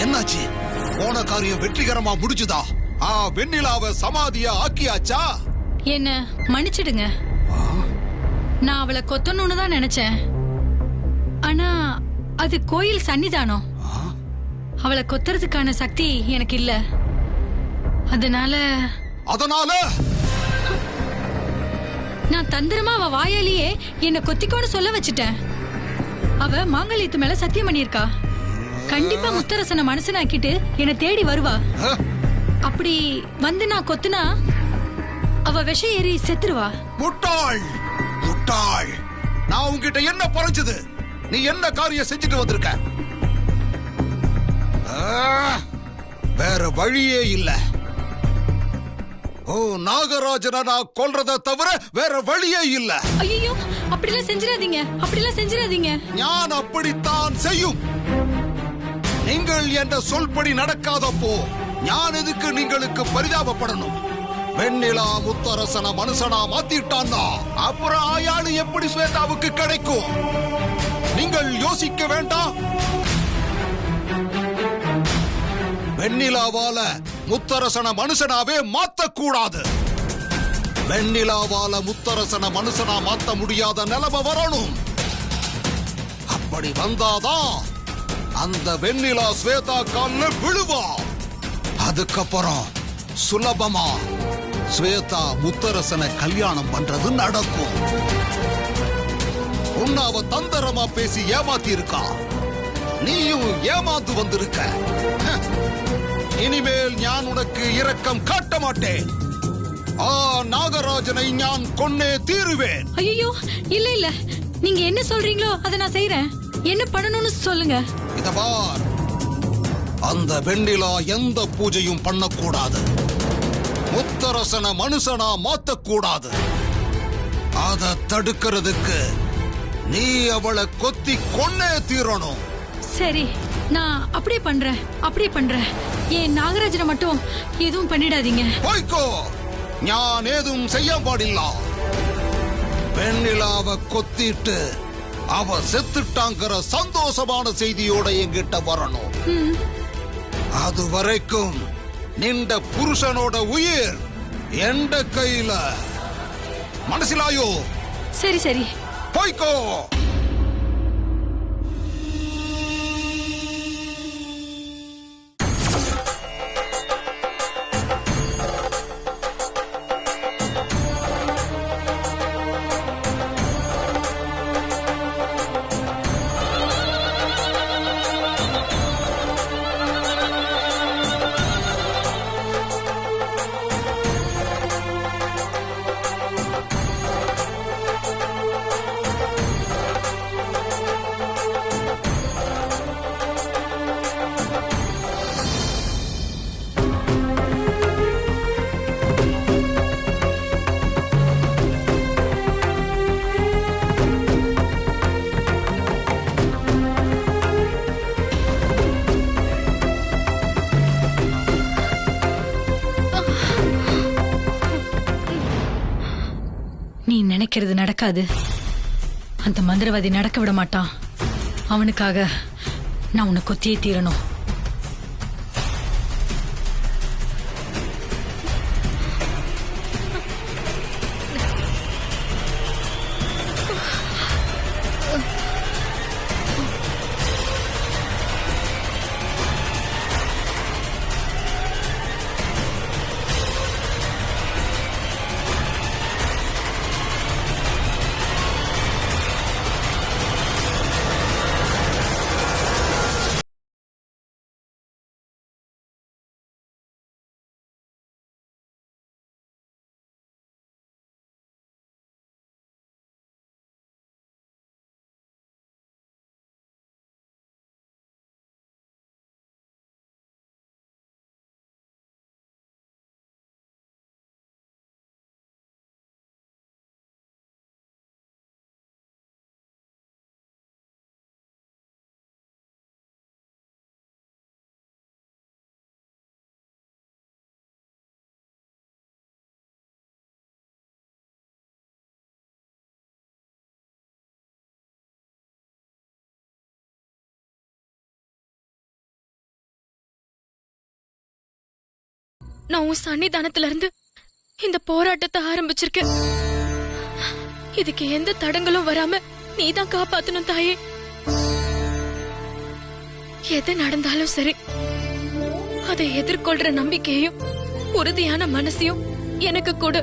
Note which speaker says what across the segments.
Speaker 1: என்னாச்சு? போன காரியம் வெற்றிகரமா முடிச்சுதா? வெண்ணிலாவை சமாதியா ஆக்கியாச்சா?
Speaker 2: என்ன மன்னிச்சிடுங்க. நான் அவளை கொத்தணும்னு தான் நினைச்சேன். ஆனா அது கோயில் சன்னிதானம். அவளை கொத்துறதுக்கான சக்தி எனக்கு இல்ல. அதனால நான் தந்திரமா அவ வாயாலேயே என்ன கொத்திக்கோன்னு சொல்ல வச்சுட்டேன். அவ மாங்கல்யத்து மேல சத்தியம் பண்ணிருக்கா. கண்டிப்பா முத்தரசனை மனசனாக்கிட்டு என்ன தேடி வருவா. அப்படி வந்து நான் கொத்துனா அவ விஷ ஏறி செத்துருவா.
Speaker 1: முட்டாள் முட்டாள்! நான் உன்கிட்ட என்ன பறிச்சது? நீ என்ன காரியம் செஞ்சுட்டு வந்திருக்க? வேற வழியே இல்ல. நாகராஜனை நான் கொல்றதை தவிர வேற வழியே இல்ல.
Speaker 2: ஐயோ, அப்படிலாம் செஞ்சிடாதீங்க, அப்படிலாம் செஞ்சிடாதீங்க.
Speaker 1: ஞான் அப்படித்தான் செய்யும். நீங்கள் என்ற சொல்படி நடக்காதப்போ ஞான் எதுக்கு நீங்களுக்கு பரிதாபப்படணும்? வெண்ணிலா முத்தரசன மனுஷனா மாத்திட்டான்னா அப்புறம் ஆயாளு எப்படி ஸ்வேதாவுக்கு கிடைக்கும்? நீங்கள் யோசிக்க வேண்டாம். வெண்ணிலாவால முத்தரசன மனுஷனாவே மாத்தக்கூடாது. வெண்ணிலாவால முத்தரசன மனுஷனா மாத்த முடியாத நிலைமை வரணும். அப்படி வந்தாதான் அந்த வெண்ணிலா ஸ்வேதா கால்ல விழுவா. அதுக்கப்புறம் சுலபமா ஸ்வேதா முத்தரசனை கல்யாணம் பண்றது நடக்கும். உன்னாவ தந்திரமா பேசி ஏமாத்தி இருக்கா. நீயும் ஏமாந்து வந்திருக்க. இனிமேல் நான் உனக்கு இரக்கம் காட்ட மாட்டேன். நாகராஜனை நான் கொன்னே தீருவேன்.
Speaker 2: ஐயோ, இல்ல இல்ல, நீங்க என்ன சொல்றீங்களோ அதை நான் செய்யறேன். என்ன பண்ணணும்னு சொல்லுங்க.
Speaker 1: இத பார், அந்த வெண்ணிலா எந்த பூஜையும் பண்ணக்கூடாது. முத்தரசனை மனுஷனா மாத்தக்கூடாது. அத தடுக்கிறதுக்கு நீ அவளை கொத்தி கொன்னே தீரணும்.
Speaker 2: சரி, நான் அப்படியே பண்றேன். ஏன் நாகராஜனை மட்டும் எதுவும் பண்ணிடாதீங்க.
Speaker 1: போய்க்கோ, நான் ஏதும் செய்ய பாடில்ல. வெண்ணிலாவை கொத்திட்டு அவ செத்துட்டாங்கிற சந்தோஷமான செய்தியோட என்கிட்ட வரணும். அது வரைக்கும் நின்ற புருஷனோட உயிர் எந்த கையில. மனசிலாயோ?
Speaker 2: சரி சரி,
Speaker 1: போய்க்கோ.
Speaker 2: நீ நினைக்கிறது நடக்காது. அந்த மந்திரவாதி நடக்க விட மாட்டான். அவனுக்காக நான் உன்னை கொத்தியே தீரணும்.
Speaker 3: நான் உன் சன்னிதானத்துல இருந்து இந்த போராட்டத்தை ஆரம்பிச்சிருக்கேன். இதுக்கு எந்த தடங்களும் வராம நீதான் காப்பாத்தணும் தாயே. எது நடந்தாலும் சரி, அதை எதிர்கொள்ற நம்பிக்கையும் உறுதியான மனசையும் எனக்கு கொடு.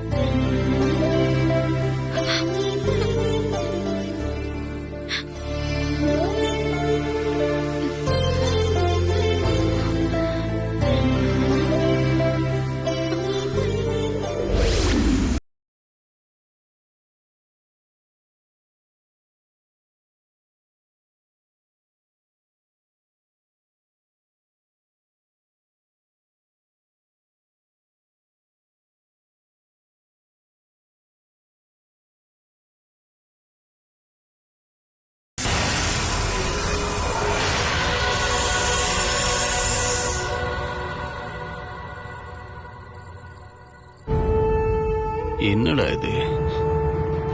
Speaker 4: என்னடா இது?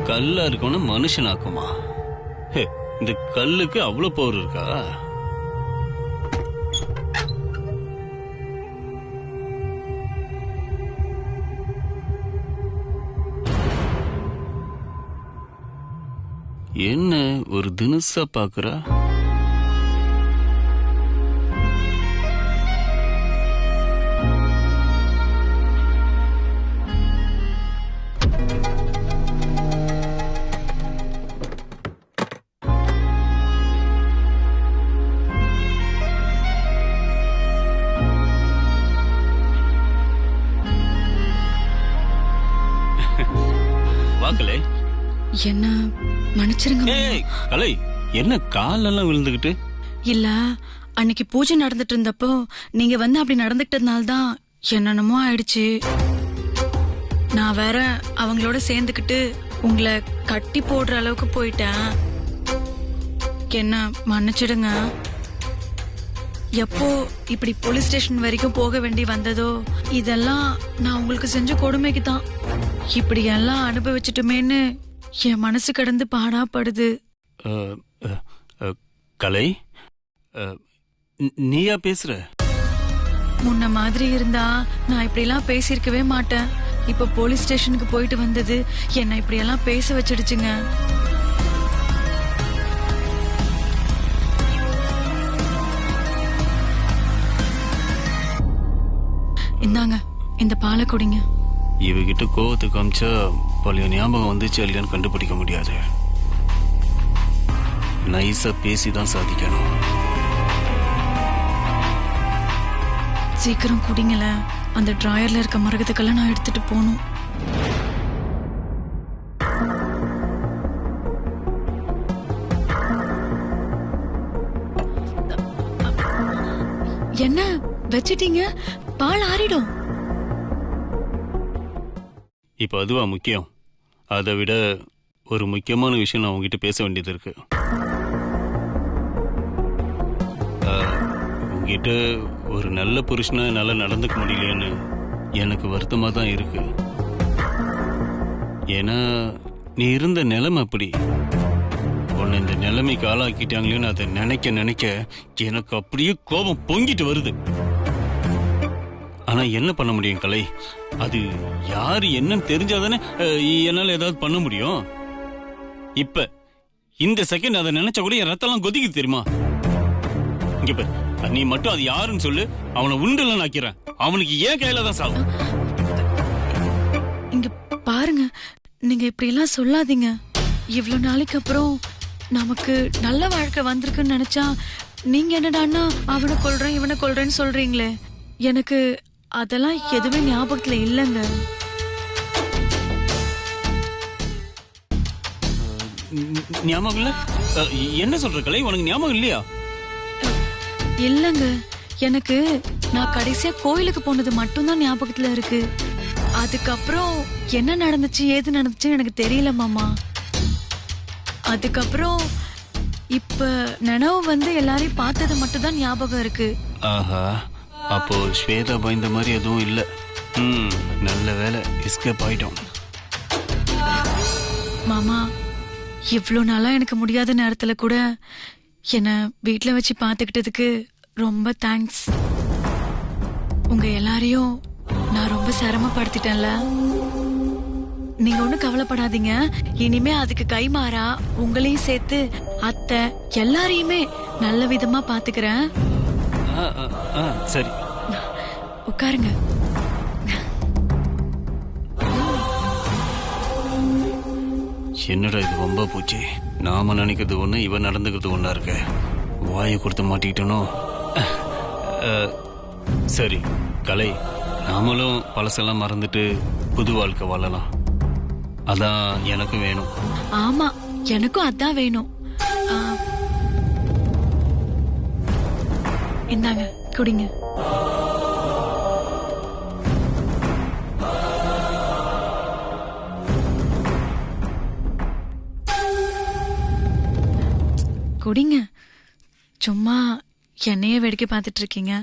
Speaker 4: கல்லா இருக்கவன மனுஷனாக்குமா? இந்த கல்லுக்கு அவ்வளவு பவர் இருக்கா? என்ன ஒரு தினுசா பாக்குறா? வாக்கலே
Speaker 3: என்ன மன்னிச்சிருங்க.
Speaker 4: கலை, என்ன காலெல்லாம் விழுந்துகிட்டு?
Speaker 3: இல்ல, அன்னைக்கு பூஜை நடந்துட்டு இருந்தப்போ நீங்க வந்து அப்படி நடந்துக்கிட்டதுனால தான் என்னென்னமோ ஆயிடுச்சு. நான் வேற அவங்களோட சேர்ந்துக்கிட்டு உங்களை கட்டி போடுற அளவுக்கு போயிட்டேன். என்ன மன்னிச்சிடுங்க. எப்போ இப்படி போலீஸ் ஸ்டேஷன் வரைக்கும் போக வேண்டி வந்ததோ இதெல்லாம் நான் உங்களுக்கு செஞ்ச கொடுமைக்கு தான். இப்படி எல்லாம் அனுபவிச்சுட்டுமேன்னு என் மனசு கடந்து பாடாப்படுது.
Speaker 4: கலை, நீயா பேசுற?
Speaker 3: முன்ன மாதிரி இருந்தா நான் இப்படி எல்லாம் பேசியிருக்கவே மாட்டேன். இப்ப போலீஸ் ஸ்டேஷனுக்கு போயிட்டு வந்தது என்ன இப்படி எல்லாம் பேச வச்சிடுச்சுங்க. இந்தாங்க, இந்த பாலை குடிங்க.
Speaker 4: இவகிட்ட கோவத்தை காமிச்சா பழைய ஞாபகம் வந்துச்சு இல்லையான்னு கண்டுபிடிக்க முடியாது. நைஸா பேசிதான் சாதிக்கணும்.
Speaker 3: சீக்கிரம் குடிங்கள. அந்த டிராயர்ல இருக்க மரகத்துக்கெல்லாம் நான் எடுத்துட்டு போகணும். என்ன வச்சிட்டீங்க? பால் ஆறிடும்.
Speaker 4: இப்ப அதுவா முக்கியம்? அதை விட ஒரு முக்கியமான விஷயம் நான் உங்ககிட்ட பேச வேண்டியது இருக்கு. உங்ககிட்ட ஒரு நல்ல புருஷனா என்னால நடந்துக்க முடியலையேன்னு எனக்கு வருத்தமா தான் இருக்கு. ஏன்னா நீ இருந்த நிலைமை அப்படி. உன்னை இந்த நிலைமைக்கு ஆளாக்கிட்டாங்களேன்னு அதை நினைக்க நினைக்க எனக்கு அப்படியே கோபம் பொங்கிட்டு வருது. ஆனா என்ன பண்ண முடியும் கலை? அது யாரு என்னன்னு தெரிஞ்சாதானே என்னால ஏதாவது பண்ண முடியும். இப்ப இந்த செகண்ட் அதை நினைச்ச கூட என் ரத்தம்லாம் கொதிக்குது தெரியுமா? இங்க பாரு, நீ மட்டும் அது யாருன்னு சொல்லு, அவனை உண்டுல நாக்கிறேன். அவனுக்கு ஏன் கையில தான் சாவு.
Speaker 3: இங்க பாருங்க, நீங்க இப்படி எல்லாம் சொல்லாதீங்க. இவ்வளவு நாளைக்கு அப்புறம் நமக்கு நல்ல வாழ்க்கை வந்திருக்குன்னு நினைச்சா நீங்க என்னடான்னா அவனை கொல்றேன் இவனை கொல்றேன்னு சொல்றீங்களே. எனக்கு அதெல்லாம் எதுவுமே ஞாபகத்துல இல்லைங்க.
Speaker 4: ஞாபகம் இல்ல? என்ன சொல்ற கலை? உனக்கு ஞாபகம் இல்லையா?
Speaker 3: இல்லங்க, எனக்கு நான் கடைசியா கோயிலுக்கு போனது மட்டும்தான் ஞாபகத்துல இருக்கு. அதுக்கப்புறம் என்ன நடந்துச்சு ஏது நடந்துச்சுன்னு எனக்கு தெரியல மாமா. அதுக்கப்புறம் இப்ப நினைவு வந்து எல்லாரையும் பார்த்தது மட்டும் தான் ஞாபகம் இருக்கு.
Speaker 4: ஆஹா, அப்போ ஸ்வேதா பயந்த மாதிரி எதுவும் இல்ல. நல்ல வேலை, எஸ்கேப் ஆயிட்டோம்.
Speaker 3: மாமா, இவ்ளோ நாளா எனக்கு முடியாத நேரத்துல கூட என்ன வீட்ல வச்சு பாத்துக்கிட்டதுக்கு ரொம்ப தேங்க்ஸ். உங்க எல்லாரையும் நான் ரொம்ப சிரமப்படுத்திட்டேன்ல. நீங்க ஒண்ணும் கவலைப்படாதீங்க. இனிமே அதுக்கு கைமாறா உங்களையும் சேர்த்து அத்தை எல்லாரையுமே நல்ல விதமா பாத்துக்கிறேன்.
Speaker 4: சரி,
Speaker 3: உட்காருங்க.
Speaker 4: என்னடா இது ரொம்ப பூச்சி. நாம நினைக்கிறது ஒண்ணு, இவன் நடந்துக்கிறது ஒண்ணா இருக்க. வாயை கொடுத்து மாட்டிக்கிட்டனோ. சரி கலை, நாமளும் பழசெல்லாம் மறந்துட்டு புது வாழ்க்கை வாழலாம். அதான் எனக்கும் வேணும்.
Speaker 3: ஆமா, எனக்கும் அதான் வேணும். இந்தாங்க குடிங்க. குடிங்க. சும்மா என்னையே வேடிக்கை பார்த்துட்டு இருக்கீங்க.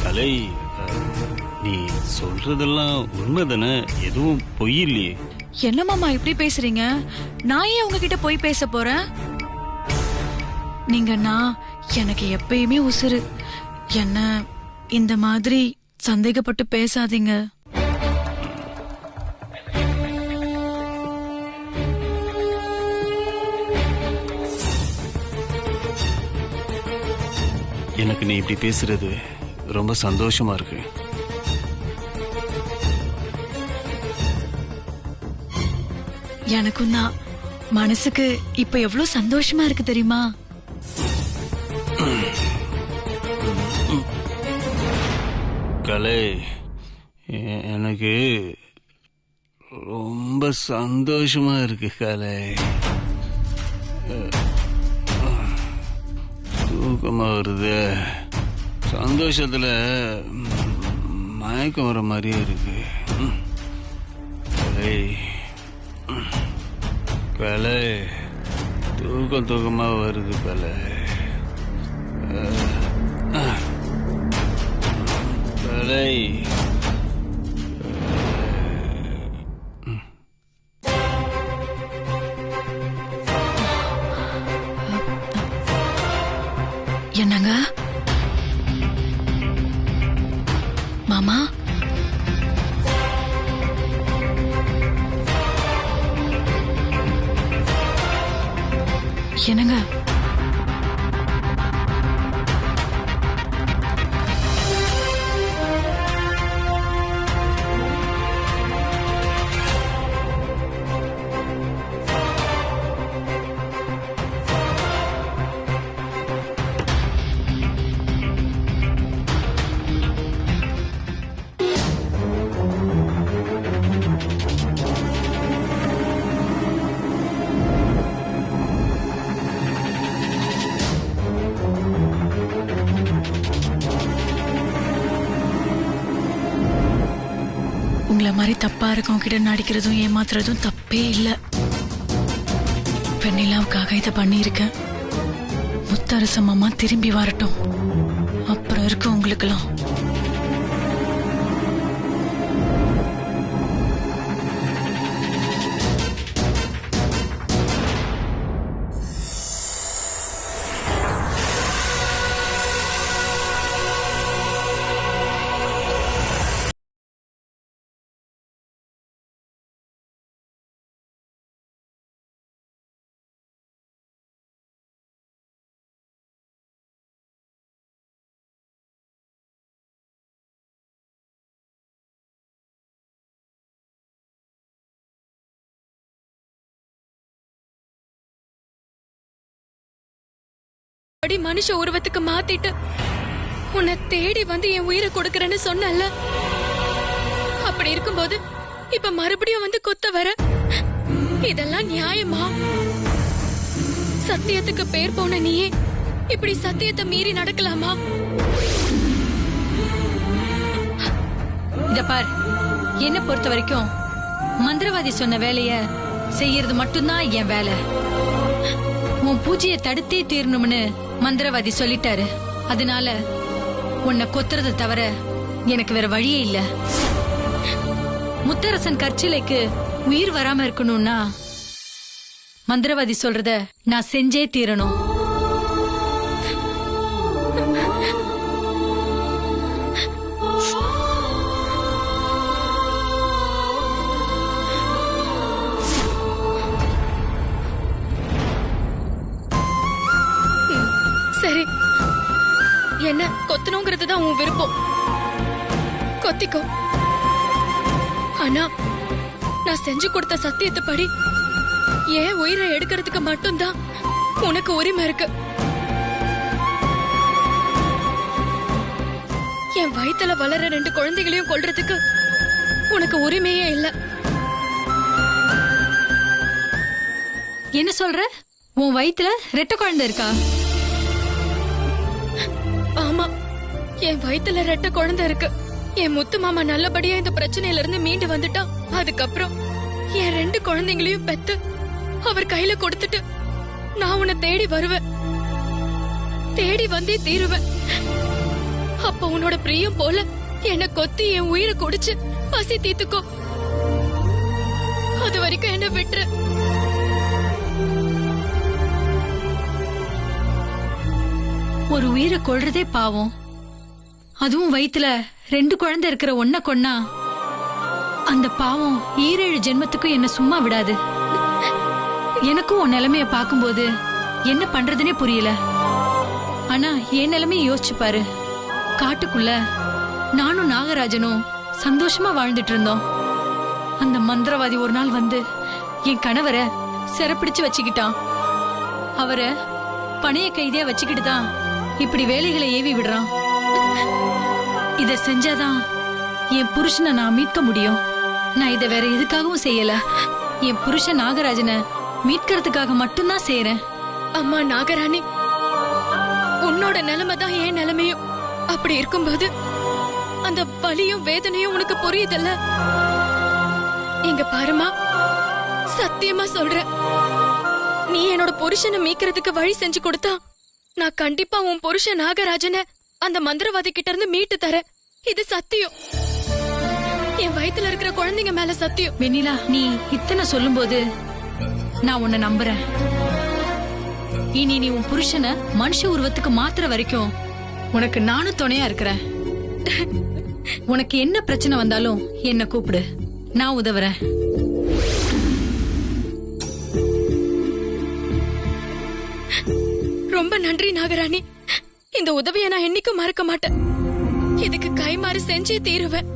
Speaker 4: கலை, நீ சொல்றதெல்லாம் உண்மைதானே? எதுவும் பொய் இல்லையே?
Speaker 3: என்ன மாமா இப்படி பேசுறீங்க? நான் ஏன் உங்ககிட்ட போய் பேச போறேன்? நீங்கன்னா எனக்கு எப்பயுமே உசுரு. என்ன இந்த மாதிரி சந்தேகப்பட்டு பேசாதீங்க.
Speaker 4: எனக்கு நீ இப்படி பேசுறது ரொம்ப சந்தோஷமா இருக்கு.
Speaker 3: எனக்கும் தான். மனசுக்கு இப்ப எவ்வளவு சந்தோஷமா இருக்கு தெரியுமா?
Speaker 4: கலை, எனக்கு ரொம்ப சந்தோஷமா இருக்கு கலை. தூக்கமா வருது. சந்தோஷத்துல மயக்கம் வர மாதிரியே இருக்கு. கலை கலை, தூக்கமா வருது கலை. கலை,
Speaker 3: என்னங்க மாமா? என்னங்க? உங்களை மாதிரி தப்பா இருக்கவங்க கிட்ட நடிக்கிறதும் ஏமாத்துறதும் தப்பே இல்ல. வெண்ணிலாவுக்காக இதை பண்ணியிருக்கேன். முத்தரச மாமா திரும்பி வரட்டும், அப்புறம் இருக்கு உங்களுக்கெல்லாம்.
Speaker 5: அடி மனுஷ உருவத்துக்கு மாத்திட்டு உன்னை தேடி வந்து என் உயிரை கொடுக்கறேன்னு சொன்னல. அப்படி இருக்கும்போது இப்ப மறுபடியும் வந்து கொத்த வர, இதெல்லாம் நியாயமா? சத்தியத்துக்கு பேர் போன நீயே இப்படி சத்தியத்தை மீறி நடக்கலாமா?
Speaker 2: இத பார், என்ன பொறுத்த வரைக்கும் மந்திரவாதி சொன்ன வேலைய செய்யறது மட்டும்தான் என் வேலை. உன் பூஜையை தடுத்தே தீரணும்னு மந்திரவாதி சொல்லிட்டாரு. அதனால உன்னை கொத்துறதை தவிர எனக்கு வேற வழியே இல்ல. முத்தரசன் கற்சிலைக்கு உயிர் வராம இருக்கணும்னா மந்திரவாதி சொல்றத நான் செஞ்சே தீரணும்.
Speaker 5: சரி, என்ன கொத்தணுங்கிறது தான் உன் விருப்பம், கொத்திக்கோ. ஆனா நான் செஞ்சு கொடுத்த சத்தியத்தை படி ஏன் உயிரை எடுக்கிறதுக்கு மட்டும்தான் உனக்கு உரிமை இருக்கு. என் வயித்துல வளர 2 குழந்தைகளையும் கொல்றதுக்கு உனக்கு உரிமையே இல்ல.
Speaker 2: என்ன சொல்ற? உன் வயித்துல ரெட்டை குழந்தை இருக்கா?
Speaker 5: ஆமா, என் வயித்துல 2 குழந்தை இருக்கு. என் முத்து மாமா நல்லபடியா இந்த பிரச்சனையில இருந்து மீண்டு வந்துட்டா, அதுக்கப்புறம் என் 2 குழந்தைங்களையும் பெத்து அவர் கையில கொடுத்துட்டு நான் உன்னை தேடி வருவேன், தேடி வந்தே தீருவேன். அப்ப உன்னோட பிரியம் போல என்ன கொத்தி என் உயிரை குடிச்சு பசி தீத்துக்கோ. அது வரைக்கும் என்ன விட்டுரு.
Speaker 2: ஒரு உயிரை கொல்றதே பாவம். அதுவும் வயித்துல 2 குழந்தை இருக்கிற ஒன்ன கொன்னா அந்த பாவம் 7 ஜென்மத்துக்கும் என்ன சும்மா விடாது. எனக்கும் உன் நிலைமைய பாக்கும்போது என்ன பண்றதுனே புரியல. ஆனா என் நிலைமைய யோசிச்சு பாரு. காட்டுக்குள்ள நானும் நாகராஜனும் சந்தோஷமா வாழ்ந்துட்டு இருந்தோம். அந்த மந்திரவாதி ஒரு நாள் வந்து என் கணவரை சிறப்பிடிச்சு வச்சுக்கிட்டான். அவரை பணைய கைதியா வச்சுக்கிட்டு தான் இப்படி வேலைகளை ஏவி விடுறான். இத செஞ்சாதான் என் புருஷனை நான் மீட்க முடியும். நான் இத வேற எதுக்காகவும் செய்யல. என் புருஷன் நாகராஜனை மீட்கிறதுக்காக மட்டும்தான் செய்யறேன்.
Speaker 5: அம்மா நாகராணி, உன்னோட நிலைமை தான் என் நிலைமையும். அப்படி இருக்கும்போது அந்த வலியும் வேதனையும் உனக்கு புரியுதல்ல? இங்க பாருமா, சத்தியமா சொல்றேன், நீ என்னோட புருஷனை மீட்கிறதுக்கு வழி செஞ்சு கொடுத்தா நான் கண்டிப்பா உன் புருஷன் நாகராஜனை அந்த மந்திரவாதி கிட்ட இருந்து மீட்டு தரேன். இது சத்தியம், என் வயித்துல இருக்கிற குழந்தைங்க மேல சத்தியம்.
Speaker 2: வெண்ணிலா, நீ இத்தனை சொல்லும்போது நான் உன்னை நம்புறேன். இனி நீ உன் புருஷனை மனுஷ உருவத்துக்கு மாத்துற வரைக்கும் உனக்கு நானும் துணையா இருக்கிறேன். உனக்கு என்ன பிரச்சனை வந்தாலும் என்ன கூப்பிடு, நான் உதவுறேன்.
Speaker 5: ரொம்ப நன்றி நாகராணி. இந்த உதவியை நான் என்னைக்கும் மறக்க மாட்டேன். இதுக்கு கைமாறு செஞ்சே தீருவேன்.